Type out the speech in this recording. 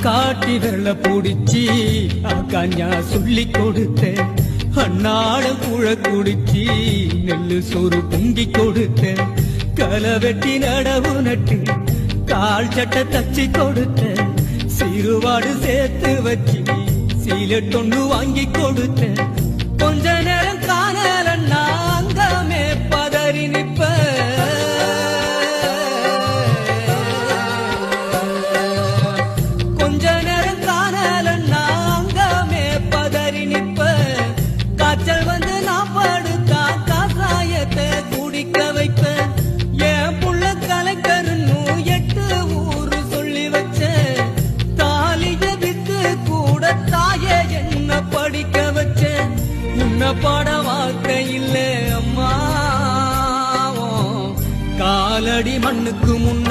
காட்டி வெள்ள புடிச்சி கஞ்சா சொல்லி கொடுத்த அண்ணாட குழ குடிச்சி நெல்லு சோறு பொங்கி கொடுத்த களை வெட்டி நடவு நட்டு கால் சட்டை தச்சு கொடுத்த சிறுவாடு சேர்த்து வச்சு சீலட்டொண்டு வாங்கி கொடுத்த கொஞ்ச நேரம் காணலன்னா அங்கமே பதறி நிப்ப கொஞ்ச நேரம் காணலன்னா அங்கமே பதறி நிப்ப காய்ச்சல் வந்து நான் படுத்தா காசாயத்தை குடிக்க வைப்ப என் புள்ள கலைக்கருன்னு 8 ஊரு சொல்லி வச்ச தாலிய வித்து கூட தாயே என்ன படிக்க வச்ச உன்ன பாட வார்த்தை இல்ல அம்மா காலடி மண்ணுக்கு முன்ன